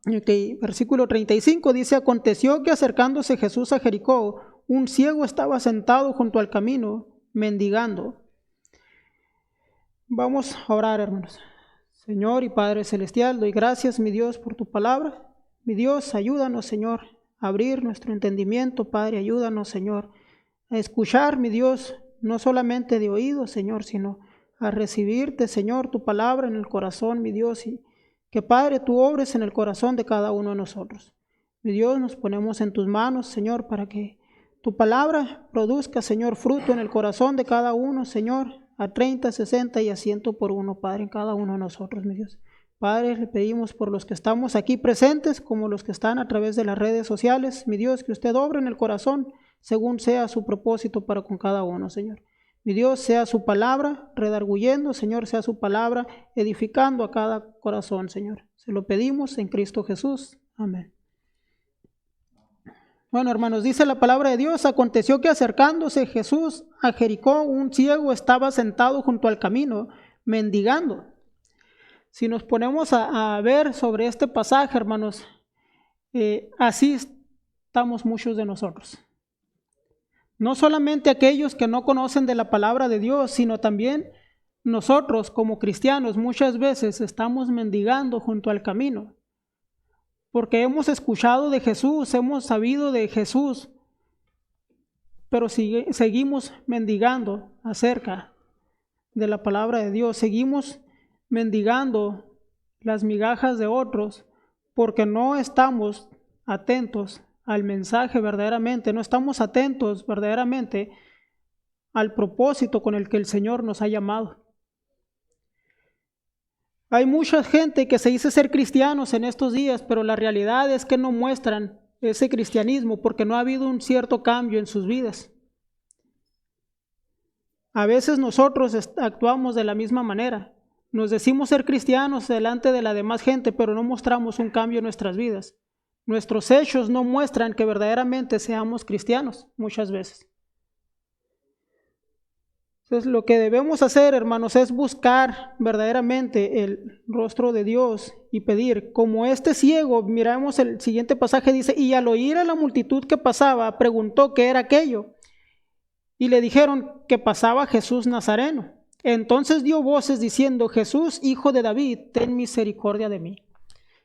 Versículo 35 dice: aconteció que acercándose Jesús a Jericó, un ciego estaba sentado junto al camino, mendigando. Vamos a orar, hermanos. Señor y Padre Celestial, doy gracias, mi Dios, por tu palabra. Mi Dios, ayúdanos, Señor, a abrir nuestro entendimiento, Padre. Ayúdanos, Señor, a escuchar, mi Dios, no solamente de oído, Señor, sino a recibirte, Señor, tu palabra en el corazón, mi Dios, y que, Padre, tú obres en el corazón de cada uno de nosotros. Mi Dios, nos ponemos en tus manos, Señor, para que tu palabra produzca, Señor, fruto en el corazón de cada uno, Señor, a 30, 60 y a 100 por uno, Padre, en cada uno de nosotros, mi Dios. Padre, le pedimos por los que estamos aquí presentes, como los que están a través de las redes sociales, mi Dios, que usted obre en el corazón, según sea su propósito para con cada uno, Señor. Mi Dios, sea su palabra redarguyendo, Señor, sea su palabra edificando a cada corazón, Señor. Se lo pedimos en Cristo Jesús. Amén. Bueno, hermanos, dice la palabra de Dios: aconteció que acercándose Jesús a Jericó, un ciego estaba sentado junto al camino, mendigando. Si nos ponemos a ver sobre este pasaje, hermanos, así estamos muchos de nosotros. No solamente aquellos que no conocen de la palabra de Dios, sino también nosotros como cristianos muchas veces estamos mendigando junto al camino. Porque hemos escuchado de Jesús, hemos sabido de Jesús, pero seguimos mendigando acerca de la palabra de Dios. Seguimos mendigando las migajas de otros porque no estamos atentos al mensaje verdaderamente, no estamos atentos verdaderamente al propósito con el que el Señor nos ha llamado. Hay mucha gente que se dice ser cristianos en estos días, pero la realidad es que no muestran ese cristianismo porque no ha habido un cierto cambio en sus vidas. A veces nosotros actuamos de la misma manera. Nos decimos ser cristianos delante de la demás gente, pero no mostramos un cambio en nuestras vidas. Nuestros hechos no muestran que verdaderamente seamos cristianos muchas veces. Entonces, lo que debemos hacer, hermanos, es buscar verdaderamente el rostro de Dios y pedir. Como este ciego, miramos el siguiente pasaje, dice: y al oír a la multitud que pasaba, preguntó qué era aquello. Y le dijeron que pasaba Jesús Nazareno. Entonces dio voces diciendo: Jesús, hijo de David, ten misericordia de mí.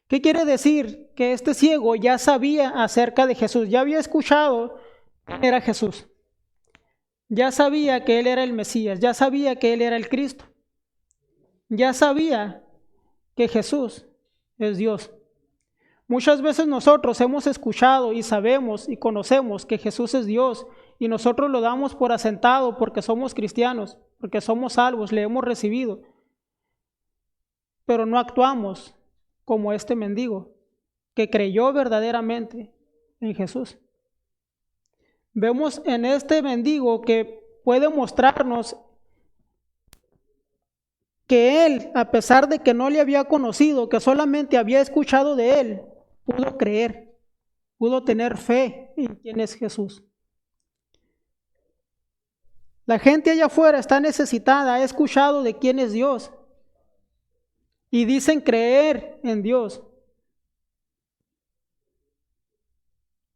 ¿Qué quiere decir? Que este ciego ya sabía acerca de Jesús, ya había escuchado quién era Jesús. Ya sabía que Él era el Mesías, ya sabía que Él era el Cristo. Ya sabía que Jesús es Dios. Muchas veces nosotros hemos escuchado y sabemos y conocemos que Jesús es Dios y nosotros lo damos por asentado porque somos cristianos, porque somos salvos, le hemos recibido. Pero no actuamos como este mendigo que creyó verdaderamente en Jesús. Vemos en este mendigo que puede mostrarnos que él, a pesar de que no le había conocido, que solamente había escuchado de él, pudo creer, pudo tener fe en quién es Jesús. La gente allá afuera está necesitada, ha escuchado de quién es Dios y dicen creer en Dios,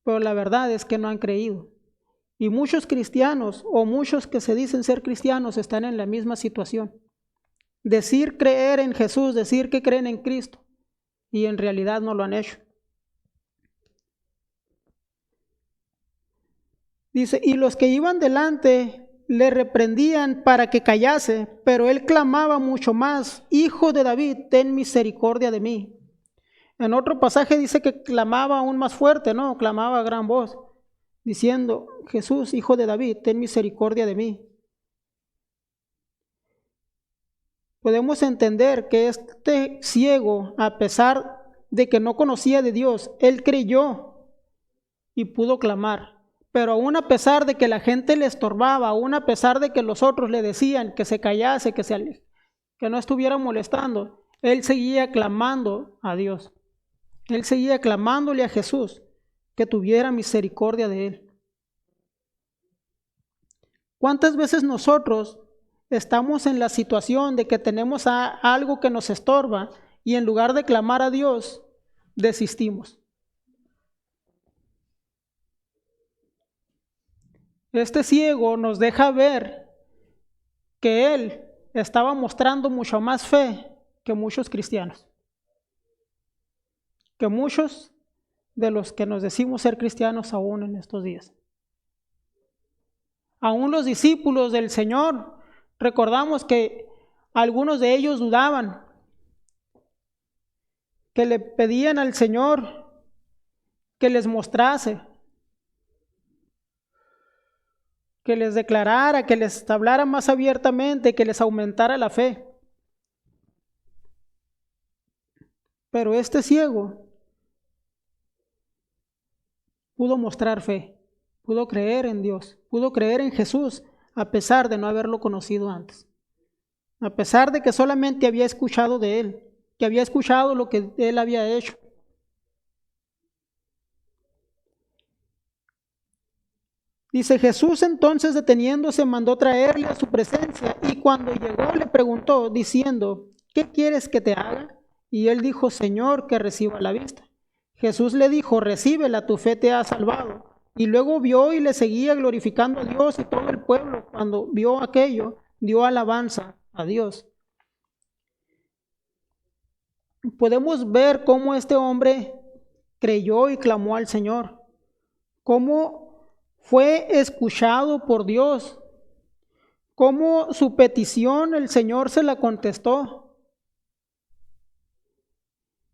pero la verdad es que no han creído. Y muchos cristianos o muchos que se dicen ser cristianos están en la misma situación. Decir creer en Jesús, decir que creen en Cristo, y en realidad no lo han hecho. Dice: y los que iban delante le reprendían para que callase, pero él clamaba mucho más: Hijo de David, ten misericordia de mí. En otro pasaje dice que clamaba aún más fuerte, ¿no? Clamaba a gran voz, diciendo: Jesús, hijo de David, ten misericordia de mí. Podemos entender que este ciego, a pesar de que no conocía de Dios, él creyó y pudo clamar. Pero aún a pesar de que la gente le estorbaba, aún a pesar de que los otros le decían que se callase, que no estuviera molestando, él seguía clamando a Dios. Él seguía clamándole a Jesús que tuviera misericordia de él. ¿Cuántas veces nosotros estamos en la situación de que tenemos algo que nos estorba y en lugar de clamar a Dios, desistimos. Este ciego nos deja ver que él estaba mostrando mucho más fe que muchos cristianos, que muchos de los que nos decimos ser cristianos aún en estos días. Aún los discípulos del Señor, recordamos que algunos de ellos dudaban, que le pedían al Señor que les mostrase, que les declarara, que les hablara más abiertamente, que les aumentara la fe. Pero este ciego pudo mostrar fe, pudo creer en Dios, pudo creer en Jesús, a pesar de no haberlo conocido antes. A pesar de que solamente había escuchado de Él, que había escuchado lo que Él había hecho. Dice, Jesús entonces deteniéndose mandó traerle a su presencia y cuando llegó le preguntó diciendo, ¿qué quieres que te haga? Y él dijo, Señor, que reciba la vista. Jesús le dijo, recíbela, tu fe te ha salvado. Y luego vio y le seguía glorificando a Dios y todo el pueblo, cuando vio aquello, dio alabanza a Dios. Podemos ver cómo este hombre creyó y clamó al Señor, cómo fue escuchado por Dios, cómo su petición el Señor se la contestó.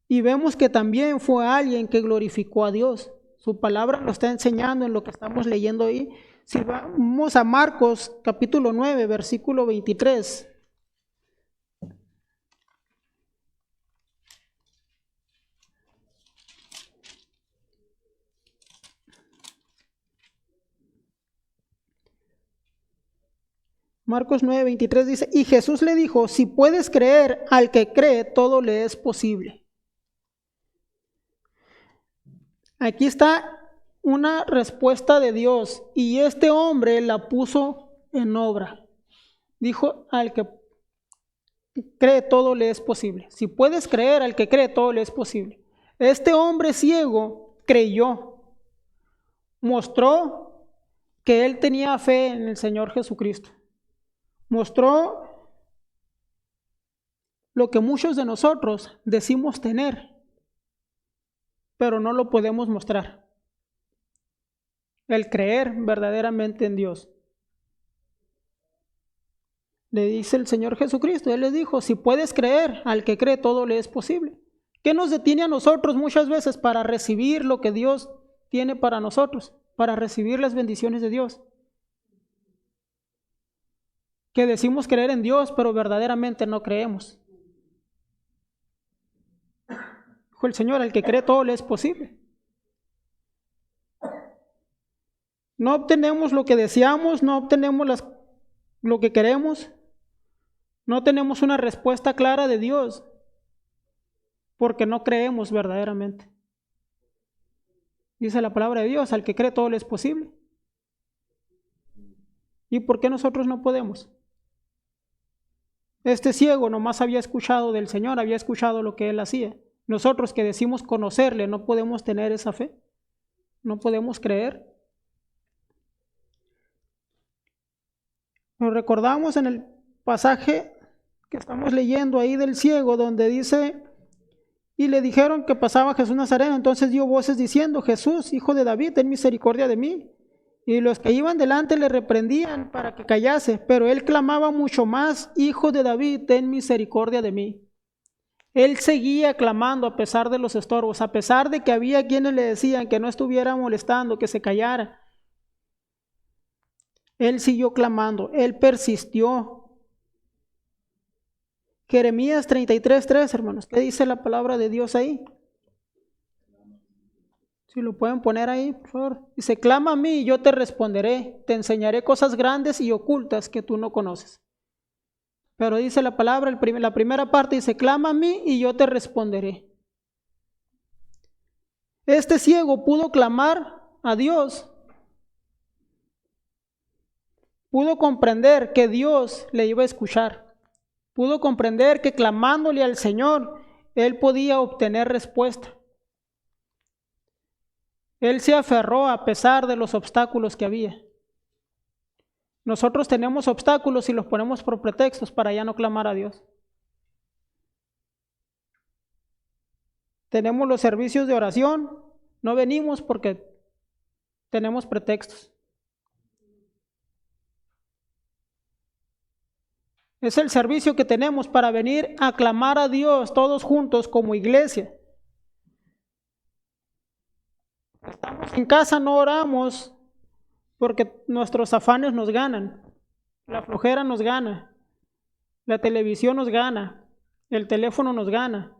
Y vemos que también fue alguien que glorificó a Dios. Su palabra lo está enseñando en lo que estamos leyendo ahí. Si vamos a Marcos capítulo 9, versículo 23. Marcos 9, 23 dice, y Jesús le dijo, si puedes creer, al que cree, todo le es posible. Aquí está una respuesta de Dios y este hombre la puso en obra. Dijo, al que cree, todo le es posible. Si puedes creer, al que cree, todo le es posible. Este hombre ciego creyó, mostró que él tenía fe en el Señor Jesucristo. Mostró lo que muchos de nosotros decimos tener, pero no lo podemos mostrar. El creer verdaderamente en Dios. Le dice el Señor Jesucristo, Él les dijo, si puedes creer, al que cree todo le es posible. ¿Qué nos detiene a nosotros muchas veces para recibir lo que Dios tiene para nosotros? Para recibir las bendiciones de Dios. Que decimos creer en Dios, pero verdaderamente no creemos. Dijo el Señor, al que cree todo le es posible. No obtenemos lo que deseamos, no obtenemos lo que queremos, no tenemos una respuesta clara de Dios, porque no creemos verdaderamente. Dice la palabra de Dios, al que cree todo le es posible. ¿Y por qué nosotros no podemos? Este ciego nomás había escuchado del Señor, había escuchado lo que Él hacía. Nosotros que decimos conocerle, no podemos tener esa fe, no podemos creer. Nos recordamos en el pasaje que estamos leyendo ahí del ciego, donde dice, y le dijeron que pasaba Jesús Nazareno, entonces dio voces diciendo, Jesús, hijo de David, ten misericordia de mí. Y los que iban delante le reprendían para que callase, pero él clamaba mucho más, Hijo de David, ten misericordia de mí. Él seguía clamando a pesar de los estorbos, a pesar de que había quienes le decían que no estuviera molestando, que se callara. Él siguió clamando, él persistió. Jeremías 33:3, hermanos, ¿qué dice la palabra de Dios ahí? Si lo pueden poner ahí, por favor. Dice, clama a mí y yo te responderé, te enseñaré cosas grandes y ocultas que tú no conoces. Pero dice la palabra, la primera parte dice, clama a mí y yo te responderé. Este ciego pudo clamar a Dios, pudo comprender que Dios le iba a escuchar, pudo comprender que clamándole al Señor, él podía obtener respuesta. Él se aferró a pesar de los obstáculos que había. Nosotros tenemos obstáculos y los ponemos por pretextos para ya no clamar a Dios. Tenemos los servicios de oración, no venimos porque tenemos pretextos. Es el servicio que tenemos para venir a clamar a Dios todos juntos como iglesia. Estamos en casa, no oramos porque nuestros afanes nos ganan. La flojera nos gana. La televisión nos gana. El teléfono nos gana.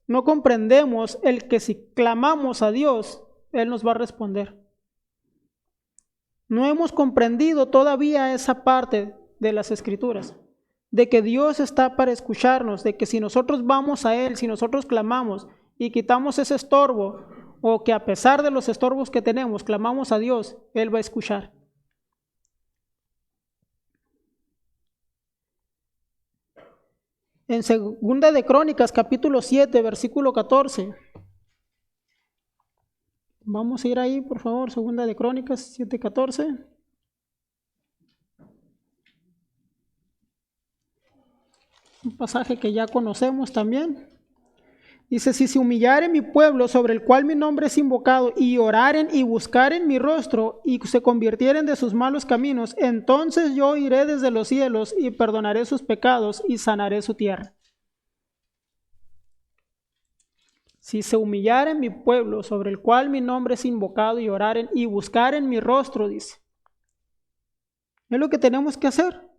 No comprendemos el que si clamamos a Dios, Él nos va a responder. No hemos comprendido todavía esa parte de las Escrituras, de que Dios está para escucharnos, de que si nosotros vamos a Él, si nosotros clamamos y quitamos ese estorbo, o que a pesar de los estorbos que tenemos, clamamos a Dios, Él va a escuchar. En 2 de Crónicas, capítulo 7, versículo 14. Vamos a ir ahí, por favor, 2 de Crónicas 7, 14. Un pasaje que ya conocemos también. Dice, si se humillare mi pueblo sobre el cual mi nombre es invocado, y oraren y buscaren mi rostro, y se convirtieren de sus malos caminos, entonces yo iré desde los cielos, y perdonaré sus pecados, y sanaré su tierra. Si se humillare mi pueblo sobre el cual mi nombre es invocado, y oraren y buscaren mi rostro, dice. Es lo que tenemos que hacer,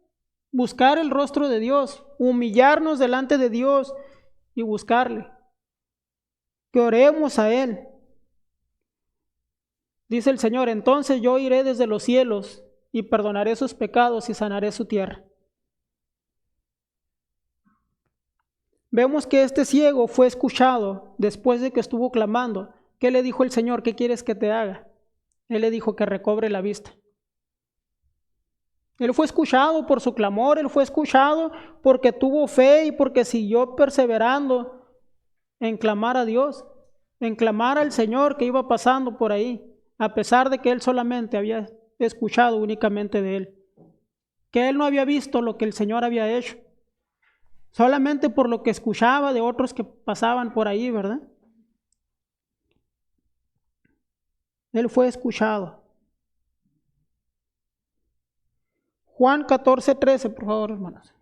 buscar el rostro de Dios, humillarnos delante de Dios y buscarle. Que oremos a Él. Dice el Señor, entonces yo iré desde los cielos y perdonaré sus pecados y sanaré su tierra. Vemos que este ciego fue escuchado después de que estuvo clamando. ¿Qué le dijo el Señor? ¿Qué quieres que te haga? Él le dijo que recobre la vista. Él fue escuchado por su clamor, él fue escuchado porque tuvo fe y porque siguió perseverando en clamar a Dios, en clamar al Señor que iba pasando por ahí, a pesar de que él solamente había escuchado únicamente de él, que él no había visto lo que el Señor había hecho, solamente por lo que escuchaba de otros que pasaban por ahí, ¿verdad? Él fue escuchado. Juan 14, 13, por favor, hermanos.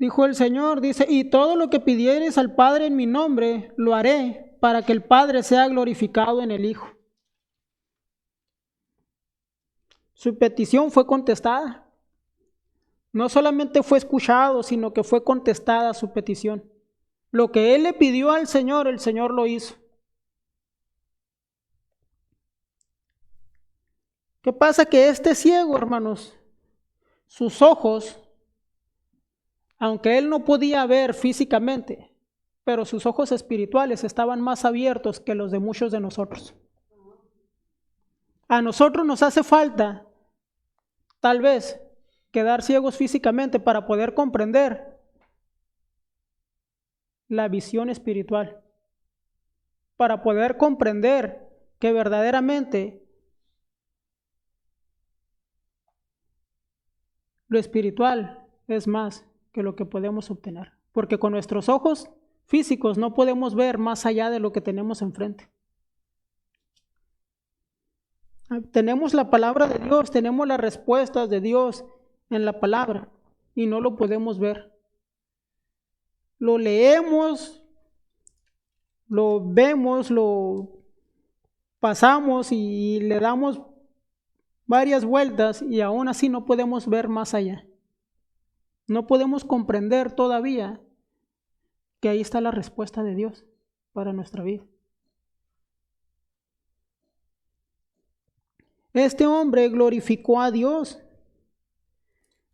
Dijo el Señor, dice, y todo lo que pidieres al Padre en mi nombre, lo haré para que el Padre sea glorificado en el Hijo. Su petición fue contestada. No solamente fue escuchado, sino que fue contestada su petición. Lo que él le pidió al Señor, el Señor lo hizo. ¿Qué pasa? Que este ciego, hermanos, sus ojos, aunque él no podía ver físicamente, pero sus ojos espirituales estaban más abiertos que los de muchos de nosotros. A nosotros nos hace falta, tal vez, quedar ciegos físicamente para poder comprender la visión espiritual, para poder comprender que verdaderamente lo espiritual es más que lo que podemos obtener, porque con nuestros ojos físicos no podemos ver más allá de lo que tenemos enfrente. Tenemos la palabra de Dios, tenemos las respuestas de Dios en la palabra y no lo podemos ver. Lo leemos, lo vemos, lo pasamos y le damos varias vueltas y aún así no podemos ver más allá. No podemos comprender todavía que ahí está la respuesta de Dios para nuestra vida. Este hombre glorificó a Dios.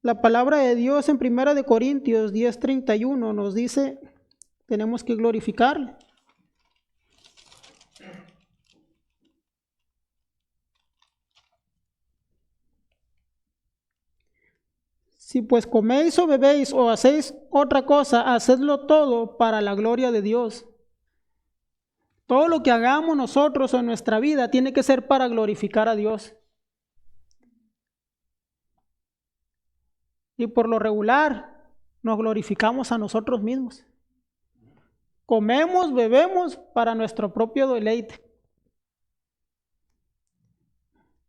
La palabra de Dios en 1 Corintios 10:31 nos dice, tenemos que glorificarle. Si pues coméis o bebéis o hacéis otra cosa, hacedlo todo para la gloria de Dios. Todo lo que hagamos nosotros en nuestra vida tiene que ser para glorificar a Dios. Y por lo regular nos glorificamos a nosotros mismos. Comemos, bebemos para nuestro propio deleite.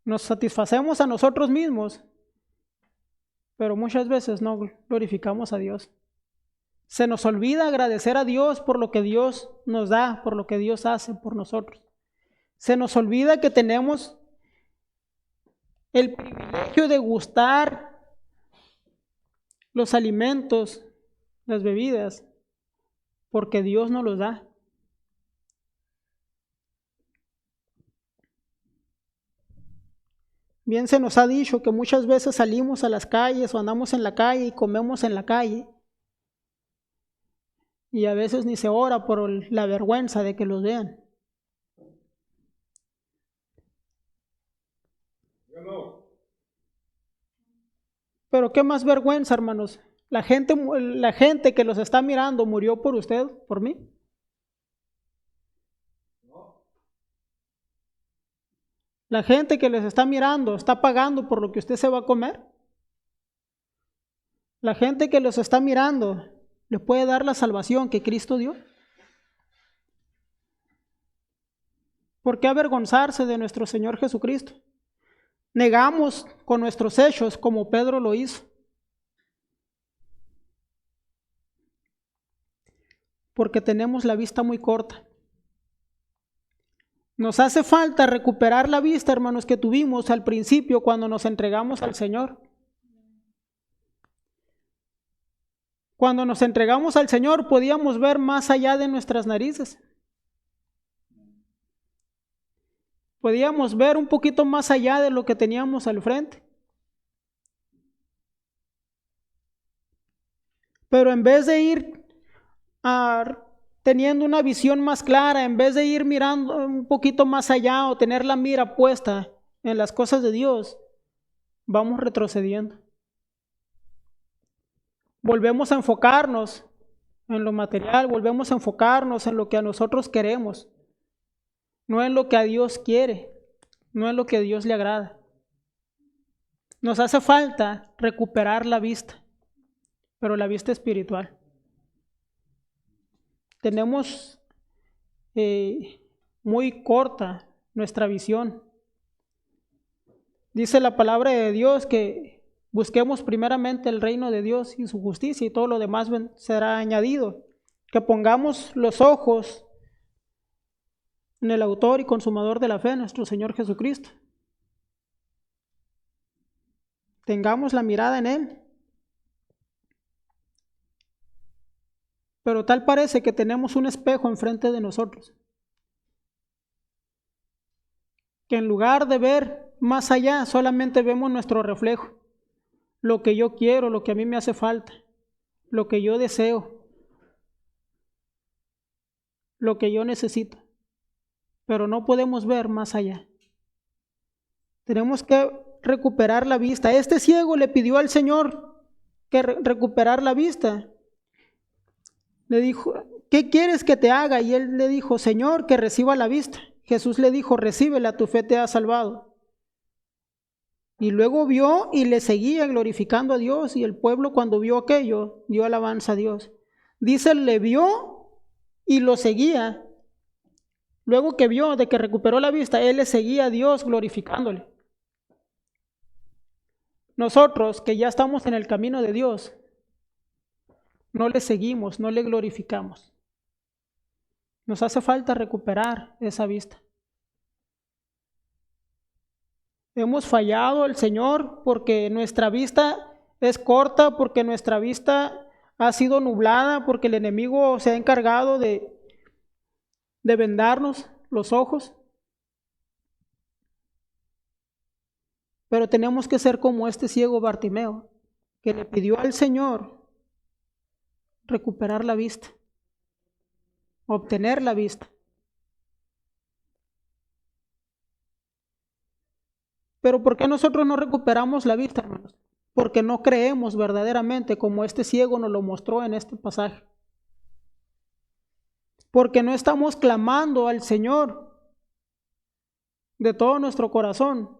Nos satisfacemos a nosotros mismos, pero muchas veces no glorificamos a Dios. Se nos olvida agradecer a Dios por lo que Dios nos da, por lo que Dios hace por nosotros. Se nos olvida que tenemos el privilegio de gustar los alimentos, las bebidas, porque Dios nos los da. Bien se nos ha dicho que muchas veces salimos a las calles o andamos en la calle y comemos en la calle. Y a veces ni se ora por la vergüenza de que los vean. Pero qué más vergüenza, hermanos. La gente que los está mirando murió por usted, por mí. La gente que les está mirando está pagando por lo que usted se va a comer. La gente que los está mirando le puede dar la salvación que Cristo dio. ¿Por qué avergonzarse de nuestro Señor Jesucristo? Negamos con nuestros hechos como Pedro lo hizo. Porque tenemos la vista muy corta. Nos hace falta recuperar la vista, hermanos, que tuvimos al principio cuando nos entregamos al Señor. Cuando nos entregamos al Señor podíamos ver más allá de nuestras narices. Podíamos ver un poquito más allá de lo que teníamos al frente. Pero en vez de ir teniendo una visión más clara, en vez de ir mirando un poquito más allá o tener la mira puesta en las cosas de Dios, vamos retrocediendo. Volvemos a enfocarnos en lo material, volvemos a enfocarnos en lo que a nosotros queremos, no en lo que a Dios quiere, no en lo que a Dios le agrada. Nos hace falta recuperar la vista, pero la vista espiritual. Tenemos muy corta nuestra visión. Dice la palabra de Dios que busquemos primeramente el reino de Dios y su justicia y todo lo demás será añadido. Que pongamos los ojos en el autor y consumador de la fe, nuestro Señor Jesucristo. Tengamos la mirada en Él. Pero tal parece que tenemos un espejo enfrente de nosotros. Que en lugar de ver más allá, solamente vemos nuestro reflejo. Lo que yo quiero, lo que a mí me hace falta, lo que yo deseo, lo que yo necesito. Pero no podemos ver más allá. Tenemos que recuperar la vista. Este ciego le pidió al Señor que recuperar la vista. Le dijo, ¿qué quieres que te haga? Y él le dijo, Señor, que reciba la vista. Jesús le dijo, recíbela, tu fe te ha salvado. Y luego vio y le seguía glorificando a Dios, y el pueblo cuando vio aquello, dio alabanza a Dios. Dice, le vio y lo seguía. Luego que vio de que recuperó la vista, él le seguía a Dios glorificándole. Nosotros que ya estamos en el camino de Dios, no le seguimos, no le glorificamos. Nos hace falta recuperar esa vista. Hemos fallado al Señor porque nuestra vista es corta, porque nuestra vista ha sido nublada, porque el enemigo se ha encargado de vendarnos los ojos. Pero tenemos que ser como este ciego Bartimeo, que le pidió al Señor recuperar la vista, obtener la vista. Pero ¿por qué nosotros no recuperamos la vista, hermanos? porque no creemos verdaderamente como este ciego nos lo mostró en este pasaje. Porque no estamos clamando al Señor de todo nuestro corazón.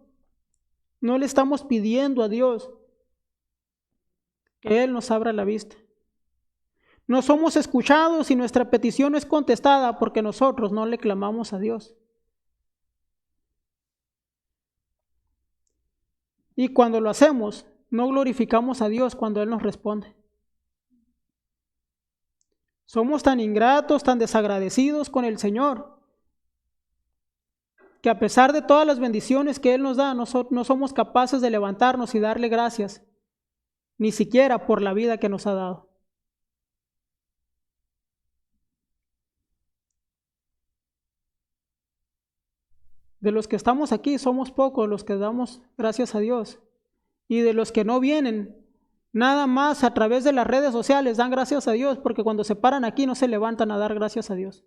No le estamos pidiendo a Dios que Él nos abra la vista. No somos escuchados y nuestra petición no es contestada porque nosotros no le clamamos a Dios. Y cuando lo hacemos, no glorificamos a Dios cuando Él nos responde. Somos tan ingratos, tan desagradecidos con el Señor, que a pesar de todas las bendiciones que Él nos da, no somos capaces de levantarnos y darle gracias, ni siquiera por la vida que nos ha dado. De los que estamos aquí, somos pocos los que damos gracias a Dios. Y de los que no vienen, nada más a través de las redes sociales dan gracias a Dios, porque cuando se paran aquí no se levantan a dar gracias a Dios.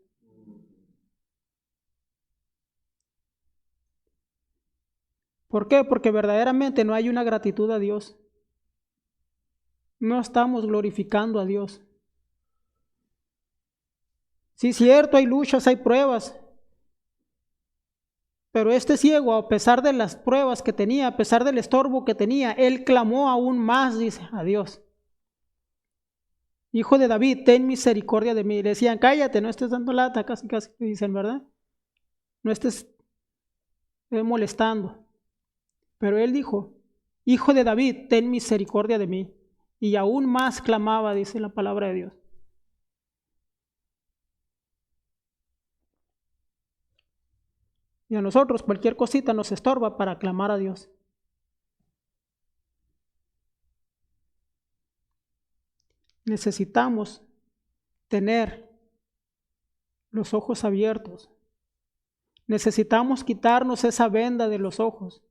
¿Por qué? Porque verdaderamente no hay una gratitud a Dios. No estamos glorificando a Dios. Sí, es cierto, hay luchas, hay pruebas. Pero este ciego, a pesar de las pruebas que tenía, a pesar del estorbo que tenía, él clamó aún más, dice, a Dios. Hijo de David, ten misericordia de mí. Le decían, cállate, no estés dando lata, casi dicen, ¿verdad? No estés molestando. Pero él dijo, Hijo de David, ten misericordia de mí. Y aún más clamaba, dice la palabra de Dios. Y a nosotros cualquier cosita nos estorba para clamar a Dios. Necesitamos tener los ojos abiertos. Necesitamos quitarnos esa venda de los ojos.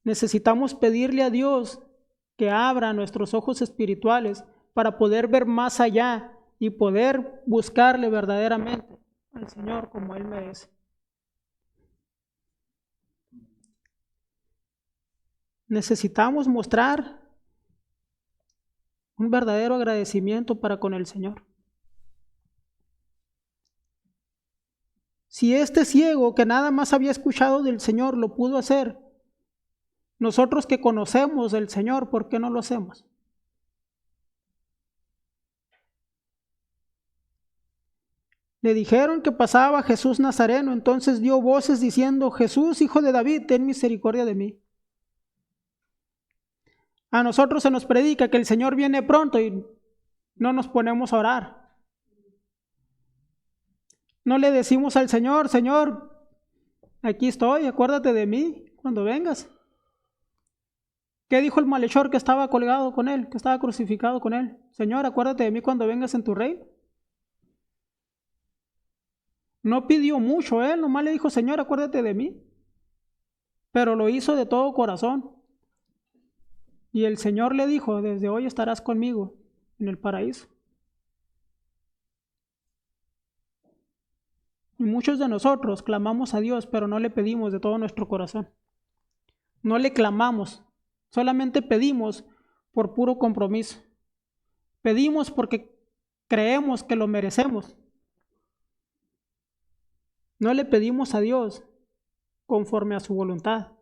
Necesitamos pedirle a Dios que abra nuestros ojos espirituales para poder ver más allá y poder buscarle verdaderamente al Señor como Él merece. Necesitamos mostrar un verdadero agradecimiento para con el Señor. Si este ciego que nada más había escuchado del Señor lo pudo hacer, nosotros que conocemos del Señor, ¿por qué no lo hacemos? Le dijeron que pasaba Jesús Nazareno, entonces dio voces diciendo, Jesús, Hijo de David, ten misericordia de mí. A nosotros se nos predica que el Señor viene pronto y no nos ponemos a orar. No le decimos al Señor, Señor, aquí estoy, acuérdate de mí cuando vengas. ¿Qué dijo el malhechor que estaba colgado con Él, que estaba crucificado con Él? Señor, acuérdate de mí cuando vengas en tu reino. No pidió mucho Él, nomás le dijo, Señor, acuérdate de mí. Pero lo hizo de todo corazón. Y el Señor le dijo, desde hoy estarás conmigo en el paraíso. Y muchos de nosotros clamamos a Dios, pero no le pedimos de todo nuestro corazón. No le clamamos, solamente pedimos por puro compromiso. Pedimos porque creemos que lo merecemos. No le pedimos a Dios conforme a su voluntad.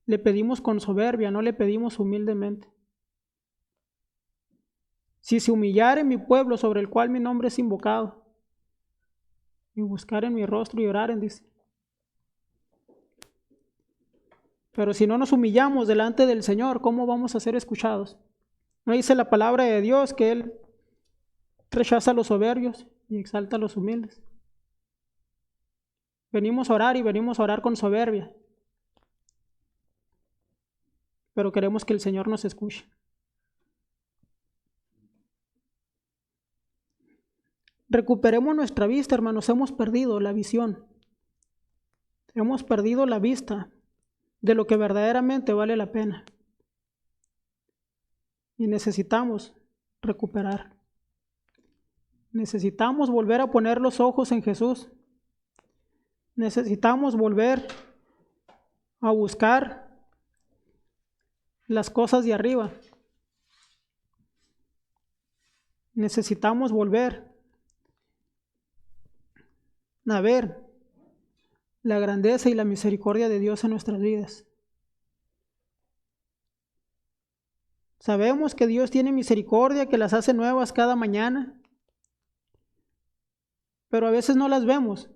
Le pedimos con soberbia, no le pedimos humildemente. Si se humillare mi pueblo sobre el cual mi nombre es invocado, y buscar en mi rostro y oraren, dice. Pero si no nos humillamos delante del Señor, ¿cómo vamos a ser escuchados? ¿No dice la palabra de Dios que Él rechaza a los soberbios y exalta a los humildes? Venimos a orar y venimos a orar con soberbia, pero queremos que el Señor nos escuche. Recuperemos nuestra vista, hermanos. Hemos perdido la visión. Hemos perdido la vista de lo que verdaderamente vale la pena. Y necesitamos recuperar. Necesitamos volver a poner los ojos en Jesús. Necesitamos volver a buscar las cosas de arriba. Necesitamos volver a ver la grandeza y la misericordia de Dios en nuestras vidas. Sabemos que Dios tiene misericordia, que las hace nuevas cada mañana, pero a veces no las vemos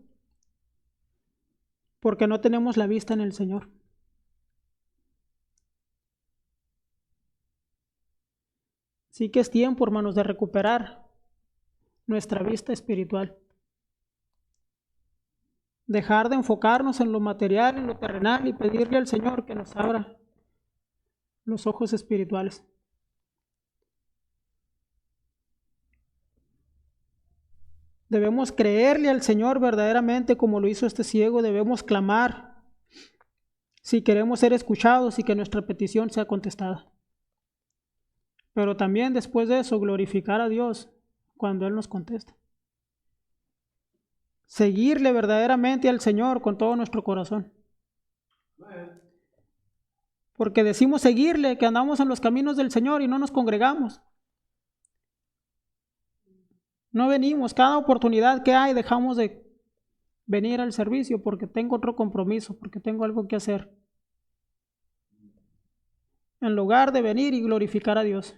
porque no tenemos la vista en el Señor. Sí que es tiempo, hermanos, de recuperar nuestra vista espiritual. Dejar de enfocarnos en lo material, en lo terrenal y pedirle al Señor que nos abra los ojos espirituales. Debemos creerle al Señor verdaderamente como lo hizo este ciego. Debemos clamar si queremos ser escuchados y que nuestra petición sea contestada. Pero también después de eso glorificar a Dios cuando Él nos contesta. Seguirle verdaderamente al Señor con todo nuestro corazón. Porque decimos seguirle, que andamos en los caminos del Señor y no nos congregamos. No venimos, cada oportunidad que hay dejamos de venir al servicio porque tengo otro compromiso, porque tengo algo que hacer. En lugar de venir y glorificar a Dios.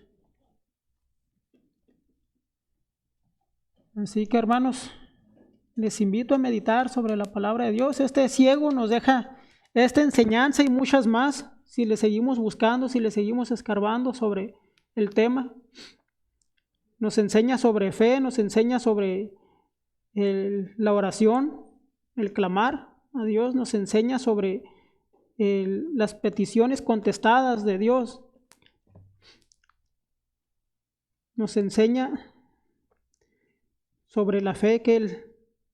Así que, hermanos, les invito a meditar sobre la palabra de Dios. Este ciego nos deja esta enseñanza y muchas más si le seguimos buscando, si le seguimos escarbando sobre el tema. Nos enseña sobre fe, nos enseña sobre la oración, el clamar a Dios, nos enseña sobre las peticiones contestadas de Dios. Nos enseña sobre la fe que Él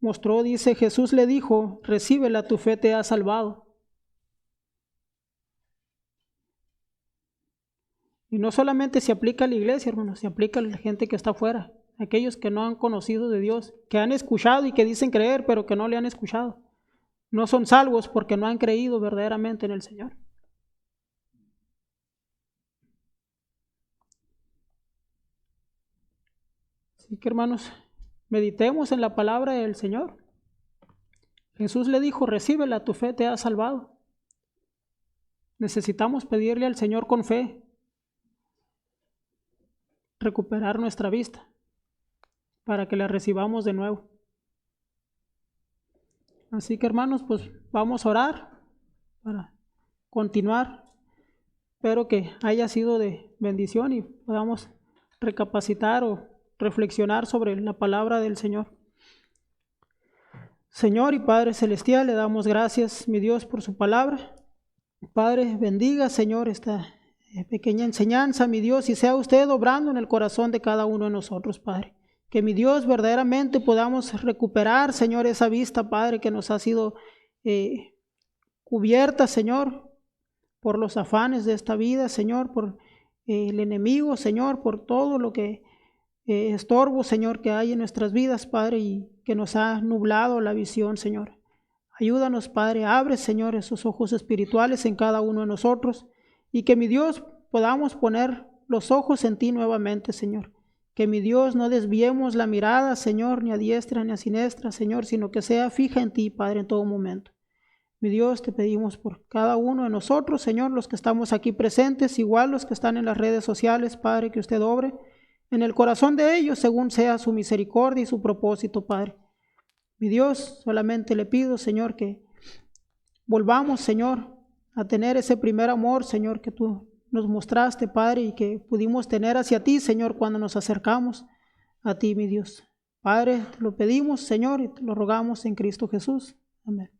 mostró. Dice, Jesús le dijo, recíbela, tu fe te ha salvado. Y no solamente se aplica a la iglesia, hermanos, se aplica a la gente que está afuera, aquellos que no han conocido de Dios, que han escuchado y que dicen creer, pero que no le han escuchado. No son salvos porque no han creído verdaderamente en el Señor. Así que, hermanos, meditemos en la palabra del Señor. Jesús le dijo, recíbela, tu fe te ha salvado. Necesitamos pedirle al Señor con fe recuperar nuestra vista para que la recibamos de nuevo. Así que, hermanos, pues vamos a orar para continuar. Espero que haya sido de bendición y podamos recapacitar o reflexionar sobre la palabra del Señor. Señor y Padre Celestial, le damos gracias, mi Dios, por su palabra. Padre, bendiga, Señor, esta pequeña enseñanza, mi Dios, y sea usted obrando en el corazón de cada uno de nosotros, Padre. Que, mi Dios, verdaderamente podamos recuperar, Señor, esa vista, Padre, que nos ha sido cubierta, Señor, por los afanes de esta vida, Señor, por el enemigo, Señor, por todo lo que estorbo, Señor, que hay en nuestras vidas, Padre, y que nos ha nublado la visión, Señor. Ayúdanos, Padre, abre, Señor, esos ojos espirituales en cada uno de nosotros y que, mi Dios, podamos poner los ojos en ti nuevamente, Señor. Que, mi Dios, no desviemos la mirada, Señor, ni a diestra ni a siniestra, Señor, sino que sea fija en ti, Padre, en todo momento. Mi Dios, te pedimos por cada uno de nosotros, Señor, los que estamos aquí presentes, igual los que están en las redes sociales, Padre, que usted obre en el corazón de ellos, según sea su misericordia y su propósito, Padre. Mi Dios, solamente le pido, Señor, que volvamos, Señor, a tener ese primer amor, Señor, que tú nos mostraste, Padre, y que pudimos tener hacia ti, Señor, cuando nos acercamos a ti, mi Dios. Padre, te lo pedimos, Señor, y te lo rogamos en Cristo Jesús. Amén.